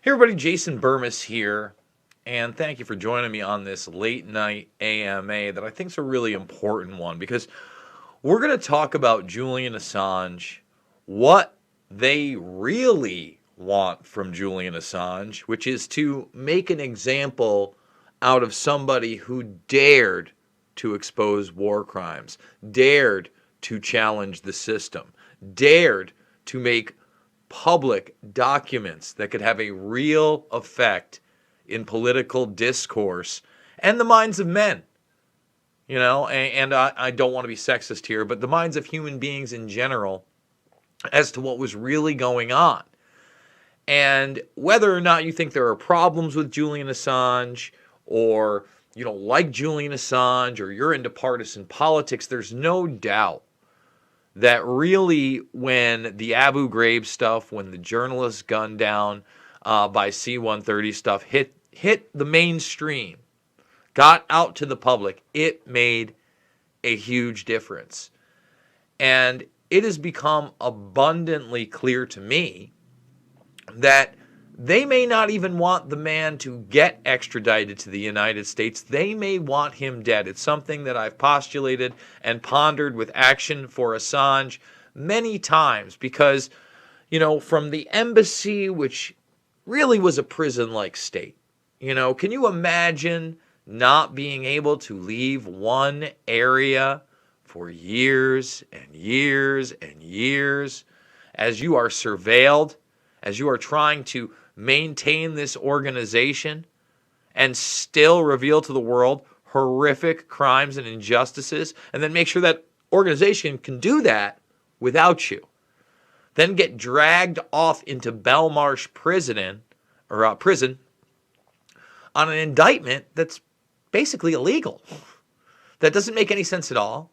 Hey everybody, Jason Burmis here, and thank you for joining me on this late night AMA that I think is a really important one because we're going to talk about Julian Assange, what they really want from Julian Assange, which is to make an example out of somebody who dared to expose war crimes, dared to challenge the system, dared to make public documents that could have a real effect in political discourse and the minds of men. You know, and I don't want to be sexist here, but the minds of human beings in general as to what was really going on. And whether or not you think there are problems with Julian Assange, or you don't like Julian Assange, or you're into partisan politics, there's no doubt that really when the Abu Ghraib stuff, when the journalists gunned down by C-130 stuff hit the mainstream, got out to the public, it made a huge difference. And it has become abundantly clear to me that they may not even want the man to get extradited to the United States. They may want him dead. It's something that I've postulated and pondered with Action for Assange many times because, you know, from the embassy, which really was a prison-like state, you know, can you imagine not being able to leave one area for years and years and years as you are surveilled, as you are trying to maintain this organization and still reveal to the world horrific crimes and injustices, and then make sure that organization can do that without you? Then get dragged off into Belmarsh prison on an indictment that's basically illegal. That doesn't make any sense at all.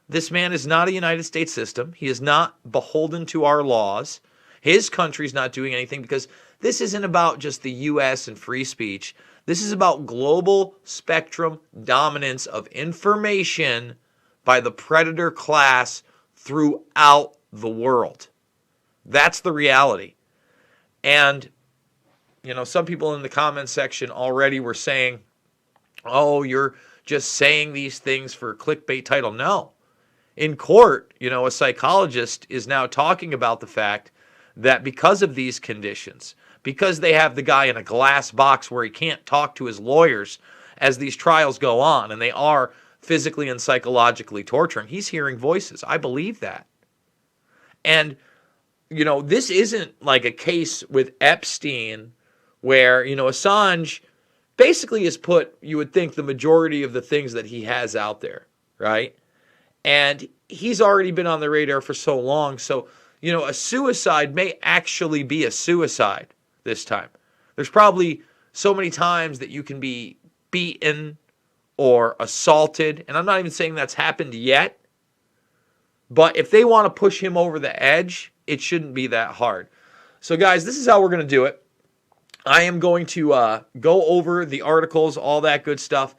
This man is not a United States system. He is not beholden to our laws. His country's not doing anything because this isn't about just the U.S. and free speech. This is about global spectrum dominance of information by the predator class throughout the world. That's the reality. And, you know, some people in the comment section already were saying, oh, you're just saying these things for a clickbait title. No. In court, you know, a psychologist is now talking about the fact that because of these conditions, because they have the guy in a glass box where he can't talk to his lawyers as these trials go on, and they are physically and psychologically torturing, he's hearing voices. I believe that. And, you know, this isn't like a case with Epstein where, you know, Assange basically has put, you would think, the majority of the things that he has out there, right? And he's already been on the radar for so long. So, you know, a suicide may actually be a suicide this time. There's probably so many times that you can be beaten or assaulted. And I'm not even saying that's happened yet. But if they want to push him over the edge, it shouldn't be that hard. So, guys, this is how we're going to do it. I am going to go over the articles, all that good stuff.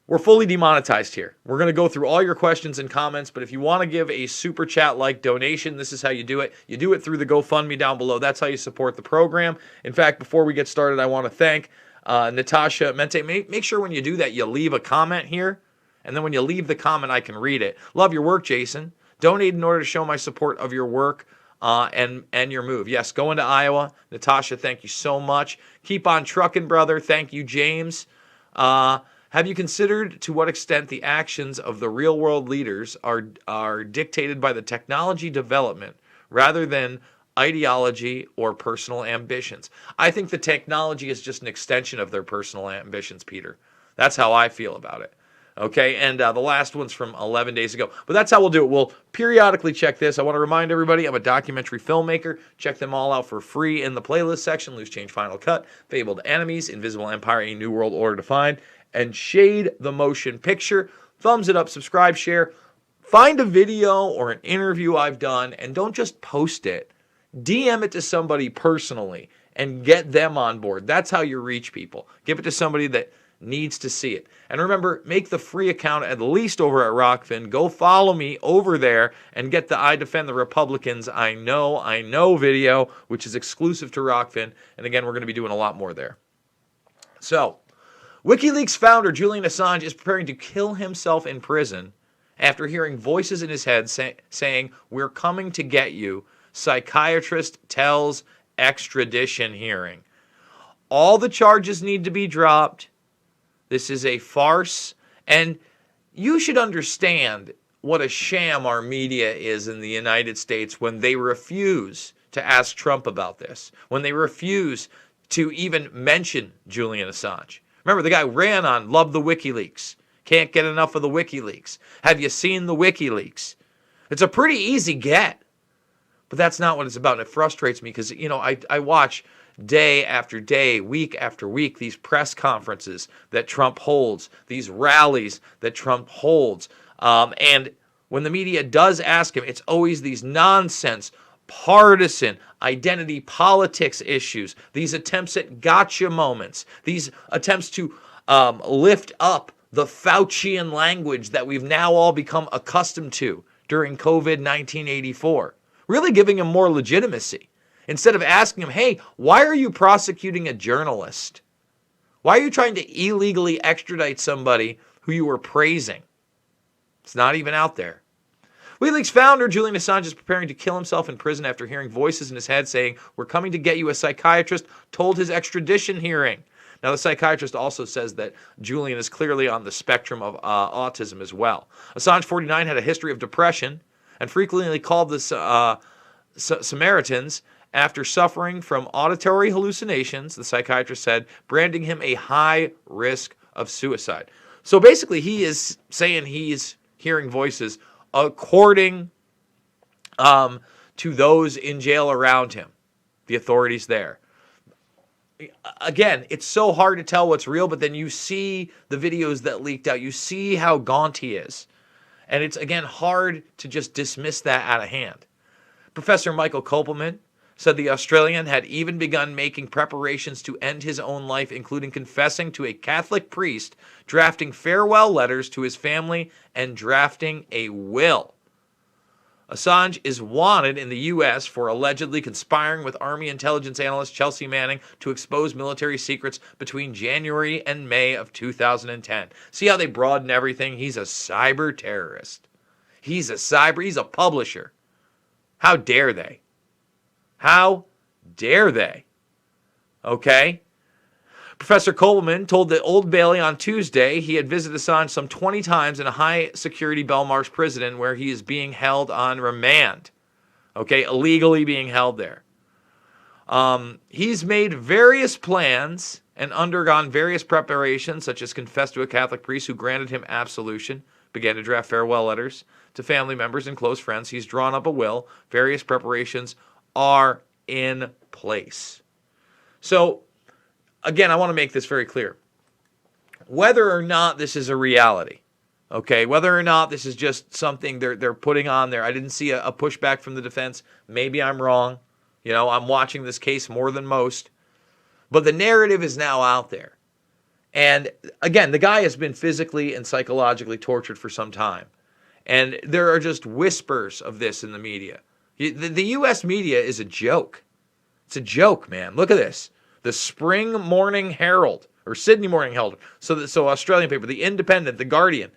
We're fully demonetized here. We're going to go through all your questions and comments, but if you want to give a super chat-like donation, this is how you do it. You do it through the GoFundMe down below. That's how you support the program. In fact, before we get started, I want to thank Natasha Mente. Make sure when you do that, you leave a comment here, and then when you leave the comment, I can read it. Love your work, Jason. Donate in order to show my support of your work and your move. Yes, going to Iowa. Natasha, thank you so much. Keep on trucking, brother. Thank you, James. Have you considered to what extent the actions of the real-world leaders are dictated by the technology development rather than ideology or personal ambitions? I think the technology is just an extension of their personal ambitions, Peter. That's how I feel about it. Okay, and the last one's from 11 days ago. But that's how we'll do it. We'll periodically check this. I want to remind everybody I'm a documentary filmmaker. Check them all out for free in the playlist section. Loose Change Final Cut, Fabled Enemies, Invisible Empire, A New World Order Defined, and Shade the Motion Picture. Thumbs it up, subscribe, share. Find a video or an interview I've done and don't just post it. DM it to somebody personally and get them on board. That's how you reach people. Give it to somebody that needs to see it. And remember, make the free account at least over at Rockfin. Go follow me over there and get the I Defend the Republicans I Know video, which is exclusive to Rockfin. And again, we're going to be doing a lot more there. So, WikiLeaks founder Julian Assange is preparing to kill himself in prison after hearing voices in his head saying, "We're coming to get you." Psychiatrist tells extradition hearing. All the charges need to be dropped. This is a farce. And you should understand what a sham our media is in the United States when they refuse to ask Trump about this, when they refuse to even mention Julian Assange. Remember, the guy ran on "Love the WikiLeaks. Can't get enough of the WikiLeaks. Have you seen the WikiLeaks?" It's a pretty easy get. But that's not what it's about. And it frustrates me because, I watch day after day, week after week, these press conferences that Trump holds, these rallies that Trump holds. And when the media does ask him, it's always these nonsense, partisan, identity politics issues, these attempts at gotcha moments, these attempts to lift up the Faucian language that we've now all become accustomed to during COVID 1984. Really giving him more legitimacy. Instead of asking him, "Hey, why are you prosecuting a journalist? Why are you trying to illegally extradite somebody who you were praising?" It's not even out there. WikiLeaks founder Julian Assange is preparing to kill himself in prison after hearing voices in his head saying, "We're coming to get you," a psychiatrist told his extradition hearing. Now, the psychiatrist also says that Julian is clearly on the spectrum of autism as well. Assange, 49, had a history of depression and frequently called the Samaritans after suffering from auditory hallucinations, the psychiatrist said, branding him a high risk of suicide. So basically, he is saying he's hearing voices according to those in jail around him, the authorities there. Again, it's so hard to tell what's real, but then you see the videos that leaked out. You see how gaunt he is. And it's, again, hard to just dismiss that out of hand. Professor Michael Kopelman said the Australian had even begun making preparations to end his own life, including confessing to a Catholic priest, drafting farewell letters to his family, and drafting a will. Assange is wanted in the U.S. for allegedly conspiring with Army intelligence analyst Chelsea Manning to expose military secrets between January and May of 2010. See how they broaden everything? He's a cyber terrorist. He's a publisher. How dare they? How dare they? Okay? Professor Kopelman told the Old Bailey on Tuesday he had visited Assange some 20 times in a high-security Belmarsh prison where he is being held on remand. Okay, illegally being held there. He's made various plans and undergone various preparations, such as confessed to a Catholic priest who granted him absolution, began to draft farewell letters to family members and close friends. He's drawn up a will. Various preparations are in place. So, again, I want to make this very clear. Whether or not this is a reality, okay, whether or not this is just something they're putting on there, I didn't see a pushback from the defense. Maybe I'm wrong. I'm watching this case more than most. But the narrative is now out there. And again, the guy has been physically and psychologically tortured for some time. And there are just whispers of this in the media. The U.S. media is a joke. It's a joke, man. Look at this. The Spring Morning Herald, or Sydney Morning Herald, so Australian paper, The Independent, The Guardian.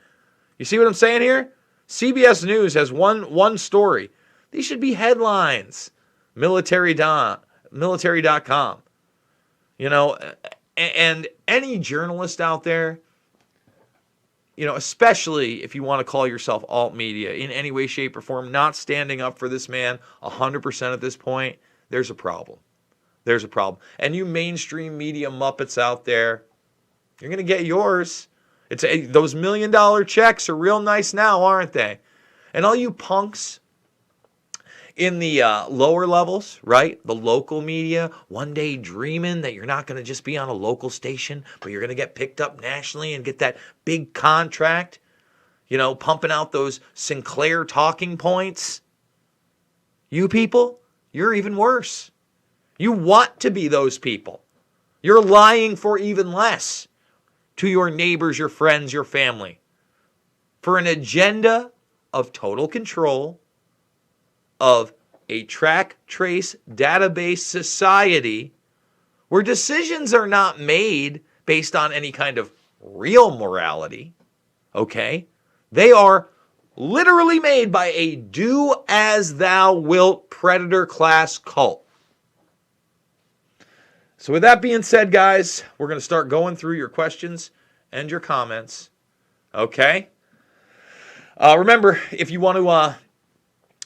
You see what I'm saying here? CBS News has one story. These should be headlines. Military.com. And any journalist out there, especially if you want to call yourself alt media in any way, shape, or form, not standing up for this man 100% at this point, there's a problem. There's a problem. And you mainstream media muppets out there, you're going to get yours. Those $1 million checks are real nice now, aren't they? And all you punks in the lower levels, right? The local media, one day dreaming that you're not going to just be on a local station, but you're going to get picked up nationally and get that big contract, pumping out those Sinclair talking points. You people, you're even worse. You want to be those people. You're lying for even less. to your neighbors, your friends, your family, for an agenda of total control, of a track, trace, database society where decisions are not made based on any kind of real morality, okay? They are literally made by a do as thou wilt predator class cult. So with that being said, guys, we're going to start going through your questions and your comments, okay? Remember, if you want to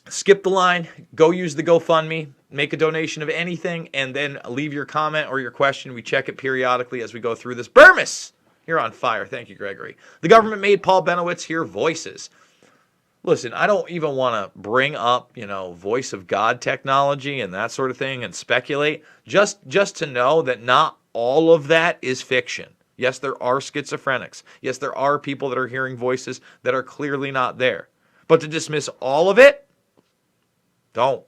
skip the line, go use the GoFundMe, make a donation of anything, and then leave your comment or your question. We check it periodically as we go through this. Burmis, you're on fire. Thank you, Gregory. The government made Paul Benowitz hear voices. Listen, I don't even want to bring up, voice of God technology and that sort of thing and speculate. Just to know that not all of that is fiction. Yes, there are schizophrenics. Yes, there are people that are hearing voices that are clearly not there. But to dismiss all of it, don't.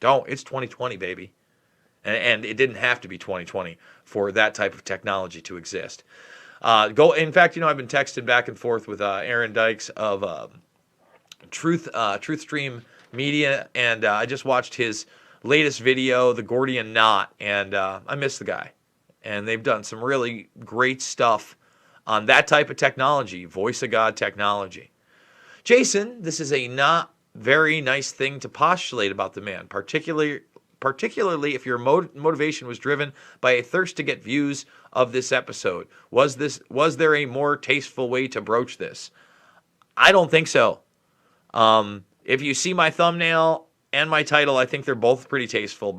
It's 2020, baby. And it didn't have to be 2020 for that type of technology to exist. In fact, I've been texting back and forth with Aaron Dykes of Truthstream Media, and I just watched his latest video, The Gordian Knot, and I miss the guy. And they've done some really great stuff on that type of technology, voice of God technology. Jason, this is a not very nice thing to postulate about the man, particularly if your motivation was driven by a thirst to get views of this episode. Was there a more tasteful way to broach this? I don't think so. If you see my thumbnail and my title, I think they're both pretty tasteful,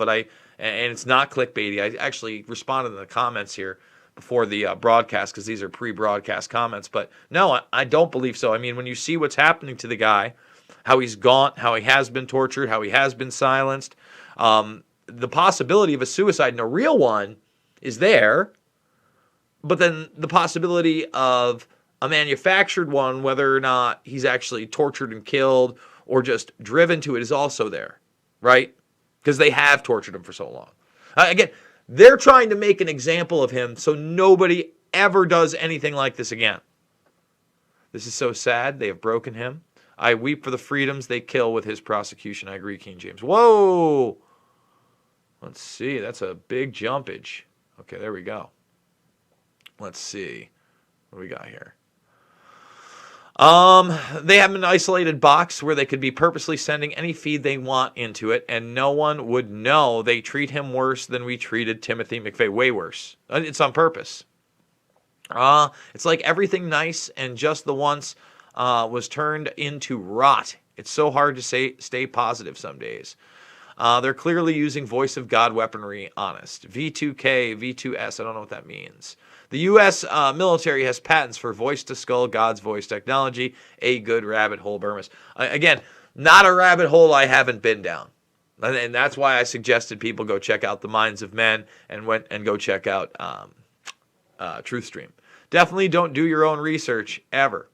and it's not clickbaity. I actually responded in the comments here before the broadcast because these are pre-broadcast comments. But no, I don't believe so. I mean, when you see what's happening to the guy, how he's gaunt, how he has been tortured, how he has been silenced, the possibility of a suicide, and a real one, is there. But then the possibility of a manufactured one, whether or not he's actually tortured and killed or just driven to it, is also there, right? Because they have tortured him for so long. Again, they're trying to make an example of him so nobody ever does anything like this again. This is so sad. They have broken him. I weep for the freedoms they kill with his prosecution. I agree, King James. Whoa! Let's see. That's a big jumpage. Okay, there we go. Let's see. What do we got here? They have an isolated box where they could be purposely sending any feed they want into it, and no one would know. They treat him worse than we treated Timothy McVeigh. Way worse. It's on purpose. It's like everything nice and just the once was turned into rot. It's so hard to stay positive some days. They're clearly using voice of God weaponry, honest. V2K, V2S, I don't know what that means. The U.S. Military has patents for voice-to-skull God's voice technology. A good rabbit hole, Burmis. Again, not a rabbit hole I haven't been down. And that's why I suggested people go check out The Minds of Men and go check out Truthstream. Definitely don't do your own research, ever.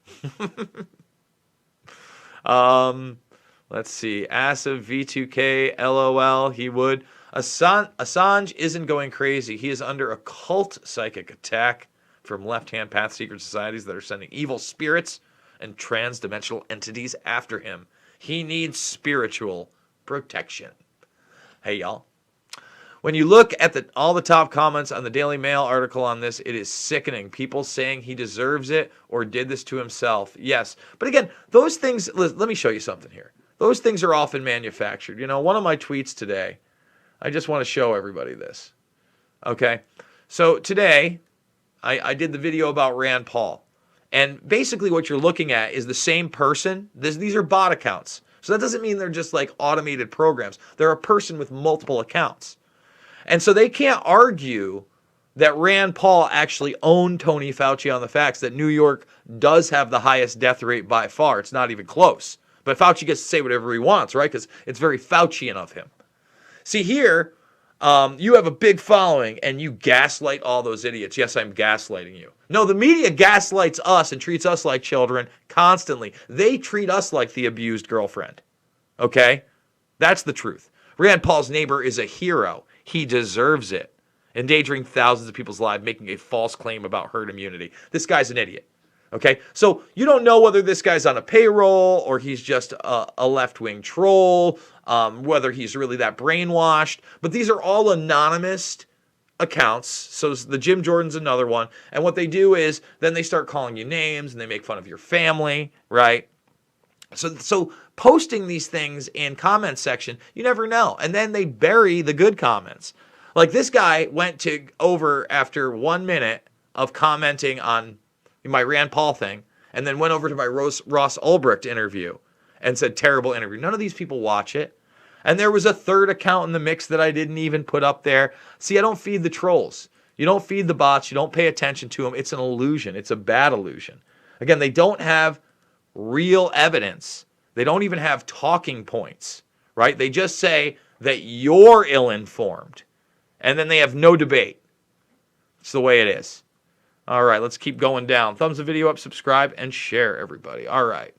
Let's see. Asa V2K, LOL, he would. Assange isn't going crazy. He is under a cult psychic attack from left-hand path secret societies that are sending evil spirits and trans-dimensional entities after him. He needs spiritual protection. Hey, y'all. When you look at all the top comments on the Daily Mail article on this, it is sickening. People saying he deserves it or did this to himself. Yes. But again, those things, let me show you something here. Those things are often manufactured. One of my tweets today, I just want to show everybody this. Okay? So today, I did the video about Rand Paul. And basically what you're looking at is the same person. These are bot accounts. So that doesn't mean they're just like automated programs. They're a person with multiple accounts. And so they can't argue that Rand Paul actually owned Tony Fauci on the facts that New York does have the highest death rate by far. It's not even close. But Fauci gets to say whatever he wants, right? Because it's very Faucian of him. See here, you have a big following and you gaslight all those idiots. Yes, I'm gaslighting you. No, the media gaslights us and treats us like children constantly. They treat us like the abused girlfriend. Okay? That's the truth. Rand Paul's neighbor is a hero. He deserves it. endangering thousands of people's lives, making a false claim about herd immunity. This guy's an idiot. Okay, so you don't know whether this guy's on a payroll or he's just a left-wing troll, whether he's really that brainwashed. But these are all anonymous accounts. So the Jim Jordan's another one. And what they do is then they start calling you names and they make fun of your family, right? So posting these things in comment section, you never know. And then they bury the good comments. Like this guy went over after 1 minute of commenting on my Rand Paul thing, and then went over to my Ross Ulbricht interview and said, terrible interview. None of these people watch it. And there was a third account in the mix that I didn't even put up there. See, I don't feed the trolls. You don't feed the bots. You don't pay attention to them. It's an illusion. It's a bad illusion. Again, they don't have real evidence. They don't even have talking points, right? They just say that you're ill-informed. And then they have no debate. It's the way it is. All right, let's keep going down. Thumbs the video up, subscribe, and share, everybody. All right.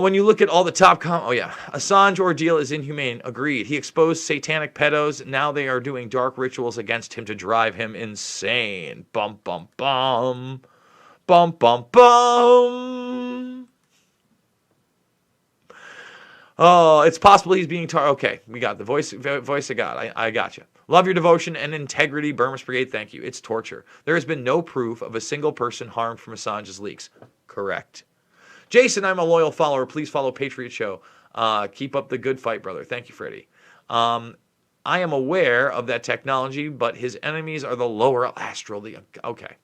When you look at all the top Assange ordeal is inhumane. Agreed. He exposed satanic pedos. Now they are doing dark rituals against him to drive him insane. Bum, bum, bum. Bum, bum, bum. Oh, it's possible he's being okay, we got the voice of God. I got you. Love your devotion and integrity, Burmese Brigade. Thank you. It's torture. There has been no proof of a single person harmed from Assange's leaks. Correct. Jason, I'm a loyal follower. Please follow Patriot Show. Keep up the good fight, brother. Thank you, Freddie. I am aware of that technology, but his enemies are the lower astral. Okay.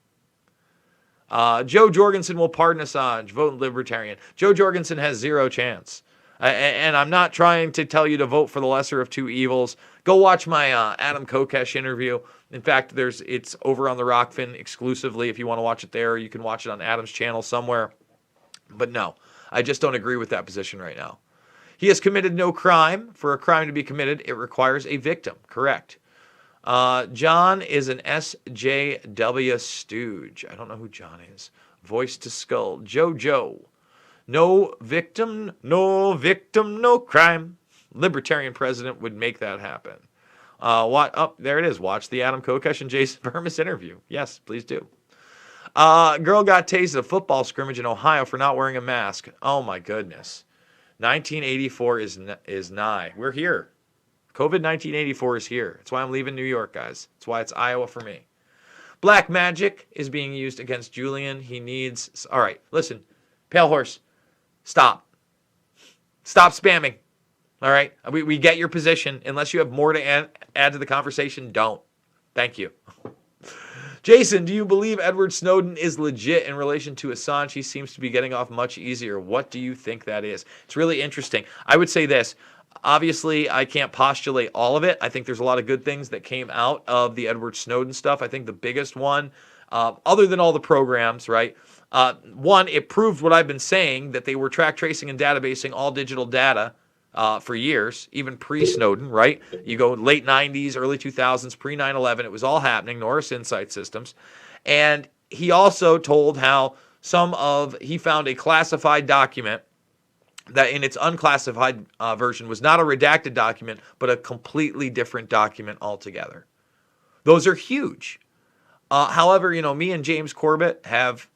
Joe Jorgensen will pardon Assange. Vote Libertarian. Joe Jorgensen has zero chance. And I'm not trying to tell you to vote for the lesser of two evils. Go watch my Adam Kokesh interview. In fact, it's over on the Rockfin exclusively. If you want to watch it there, you can watch it on Adam's channel somewhere. But no, I just don't agree with that position right now. He has committed no crime. For a crime to be committed, it requires a victim. Correct. John is an SJW stooge. I don't know who John is. Voice to skull. Joe. No victim, no crime. Libertarian president would make that happen. There it is. Watch the Adam Kokesh and Jason Burmese interview. Yes, please do. Girl got tased at a football scrimmage in Ohio for not wearing a mask. Oh my goodness. 1984 is nigh. We're here. COVID 1984 is here. That's why I'm leaving New York, guys. That's why it's Iowa for me. Black magic is being used against Julian. He needs... All right, listen. Pale Horse, stop. Stop spamming. All right? We get your position. Unless you have more to add to the conversation, don't. Thank you. Jason, do you believe Edward Snowden is legit in relation to Assange? He seems to be getting off much easier. What do you think that is? It's really interesting. I would say this. Obviously, I can't postulate all of it. I think there's a lot of good things that came out of the Edward Snowden stuff. I think the biggest one, other than all the programs, right? One, it proved what I've been saying, that they were track tracing and databasing all digital data for years, even pre-Snowden, right? You go late 90s, early 2000s, pre-9/11, it was all happening, Norris Insight Systems. And he also told how he found a classified document that in its unclassified version was not a redacted document, but a completely different document altogether. Those are huge. However, me and James Corbett have,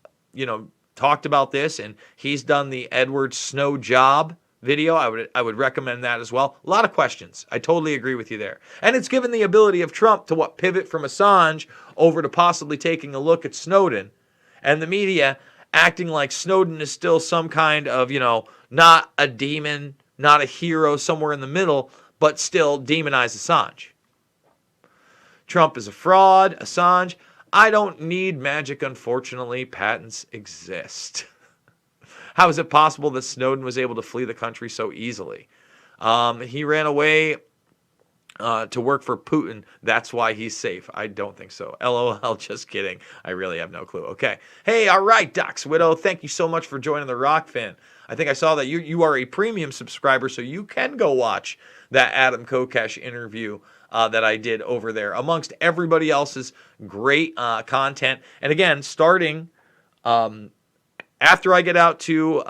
talked about this, and he's done the Edward Snow job video. I would recommend that as well. A lot of questions. I totally agree with you there. And it's given the ability of Trump to pivot from Assange over to possibly taking a look at Snowden, and the media acting like Snowden is still some kind of, not a demon, not a hero, somewhere in the middle, but still demonize Assange. Trump is a fraud. Assange, I don't need magic, unfortunately. Patents exist. How is it possible that Snowden was able to flee the country so easily? He ran away to work for Putin. That's why he's safe. I don't think so. LOL, just kidding. I really have no clue. Okay. Hey, all right, Doc's Widow. Thank you so much for joining the Rockfin. I think I saw that you are a premium subscriber, so you can go watch that Adam Kokesh interview that I did over there, amongst everybody else's great content. And again, starting after I get out to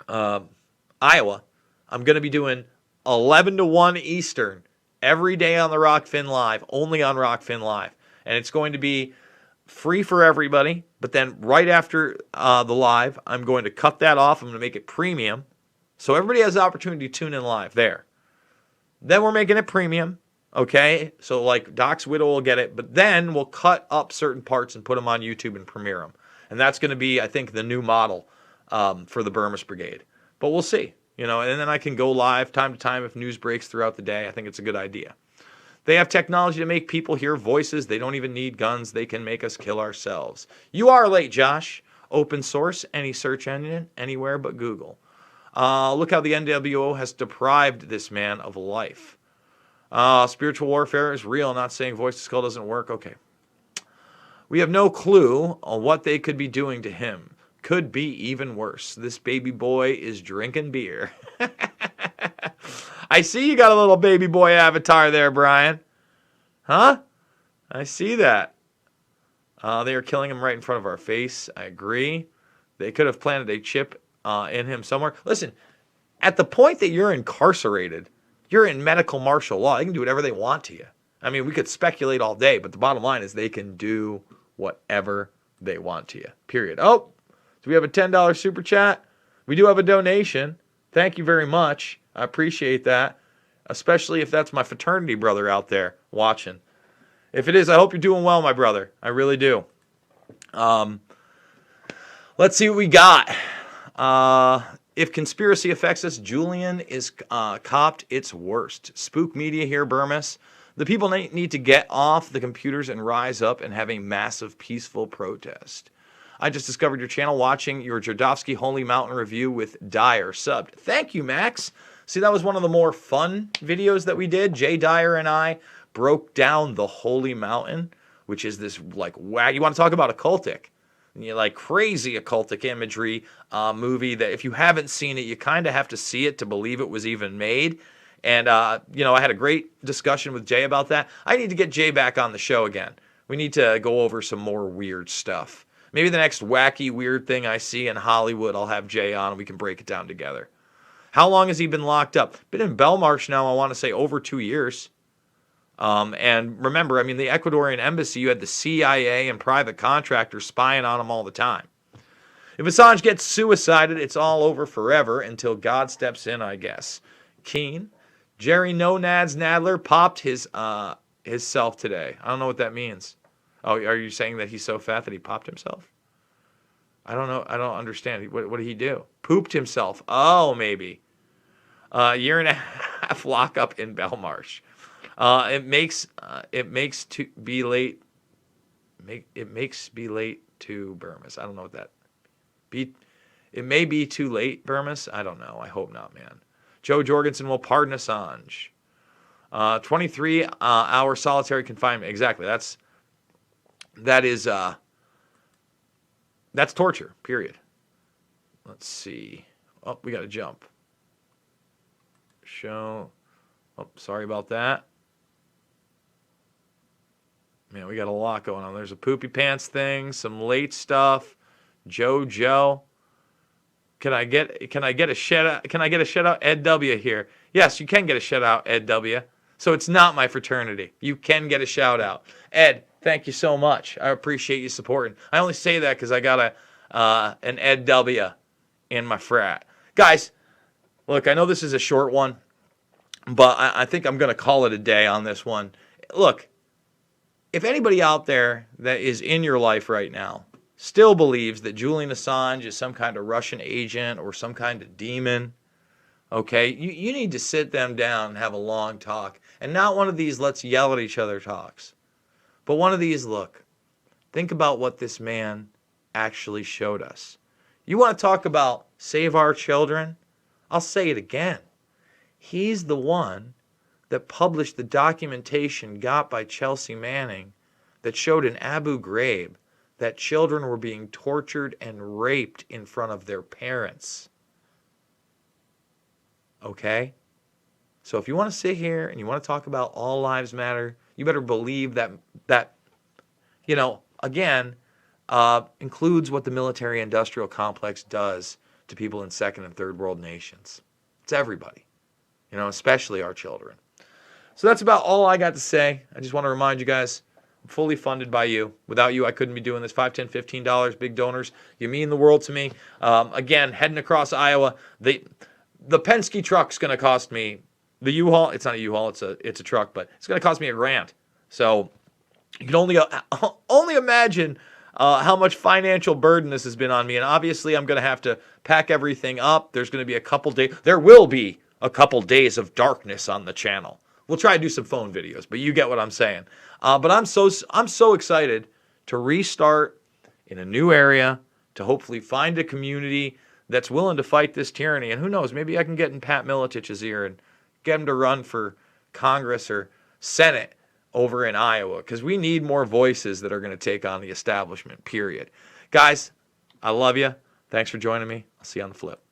Iowa, I'm going to be doing 11 to 1 Eastern every day on the Rockfin Live, only on Rockfin Live. And it's going to be free for everybody. But then right after the live, I'm going to cut that off. I'm going to make it premium. So everybody has the opportunity to tune in live there. Then we're making it premium. Okay, so like Doc's Widow will get it, but then we'll cut up certain parts and put them on YouTube and premiere them. And that's going to be, I think, the new model for the Burmese Brigade. But we'll see, and then I can go live time to time if news breaks throughout the day. I think it's a good idea. They have technology to make people hear voices. They don't even need guns. They can make us kill ourselves. You are late, Josh. Open source, any search engine, anywhere but Google. Look how the NWO has deprived this man of life. Spiritual warfare is real. Not saying voice to skull doesn't work. Okay. We have no clue on what they could be doing to him. Could be even worse. This baby boy is drinking beer. I see you got a little baby boy avatar there, Brian. Huh? I see that. They are killing him right in front of our face. I agree. They could have planted a chip in him somewhere. Listen, at the point that you're incarcerated, you're in medical martial law. They can do whatever they want to you. I mean, we could speculate all day, but the bottom line is they can do whatever they want to you. Period. Oh, do we have a $10 super chat? We do have a donation. Thank you very much. I appreciate that, especially if that's my fraternity brother out there watching. If it is, I hope you're doing well, my brother. I really do. Let's see what we got. If conspiracy affects us, Julian is copped its worst. Spook media here, Burmese. The people need to get off the computers and rise up and have a massive, peaceful protest. I just discovered your channel watching your Jodowsky Holy Mountain review with Dyer subbed. Thank you, Max. See, that was one of the more fun videos that we did. Jay Dyer and I broke down the Holy Mountain, which is this, like, wow, you want to talk about occultic. Like crazy occultic imagery movie that if you haven't seen it, you kind of have to see it to believe it was even made. And, I had a great discussion with Jay about that. I need to get Jay back on the show again. We need to go over some more weird stuff. Maybe the next wacky, weird thing I see in Hollywood, I'll have Jay on and we can break it down together. How long has he been locked up? Been in Belmarsh now, I want to say, over 2 years. And remember, I mean, the Ecuadorian embassy, you had the CIA and private contractors spying on him all the time. If Assange gets suicided, it's all over forever until God steps in, I guess. Keen. Jerry No Nads Nadler popped his self today. I don't know what that means. Oh, are you saying that he's so fat that he popped himself? I don't know. I don't understand. What did he do? Pooped himself. Oh, maybe. Year and a half lockup in Belmarsh. It makes be late to Burmese. I don't know what that it may be too late, Burmese. I don't know. I hope not, man. Joe Jorgensen will pardon Assange. 23-hour solitary confinement. Exactly. That's torture, period. Let's see. Oh, we got to jump. Show. Oh, sorry about that. Man, we got a lot going on. There's a poopy pants thing, some late stuff. Joe. Can I get a shout out? Can I get a shout out, Ed W here? Yes, you can get a shout out, Ed W. So it's not my fraternity. You can get a shout out. Ed, thank you so much. I appreciate you supporting. I only say that because I got an Ed W in my frat. Guys, look, I know this is a short one, but I think I'm going to call it a day on this one. Look, if anybody out there that is in your life right now still believes that Julian Assange is some kind of Russian agent or some kind of demon, okay, you need to sit them down and have a long talk. And not one of these let's yell at each other talks. But one of these, look, think about what this man actually showed us. You want to talk about save our children? I'll say it again. He's the one that published the documentation got by Chelsea Manning that showed in Abu Ghraib that children were being tortured and raped in front of their parents. Okay? So if you want to sit here and you want to talk about all lives matter, you better believe that again, includes what the military-industrial complex does to people in second and third world nations. It's everybody, especially our children. So that's about all I got to say. I just want to remind you guys, I'm fully funded by you. Without you, I couldn't be doing this. $5, $10, $15, big donors. You mean the world to me. Again, heading across Iowa, the Penske truck's going to cost me, the U-Haul, it's not a U-Haul, it's a truck, but it's going to cost me $1,000. So you can only imagine how much financial burden this has been on me. And obviously, I'm going to have to pack everything up. There will be a couple days of darkness on the channel. We'll try to do some phone videos, but you get what I'm saying. But I'm so excited to restart in a new area, to hopefully find a community that's willing to fight this tyranny. And who knows, maybe I can get in Pat Militich's ear and get him to run for Congress or Senate over in Iowa, because we need more voices that are going to take on the establishment, period. Guys, I love you. Thanks for joining me. I'll see you on the flip.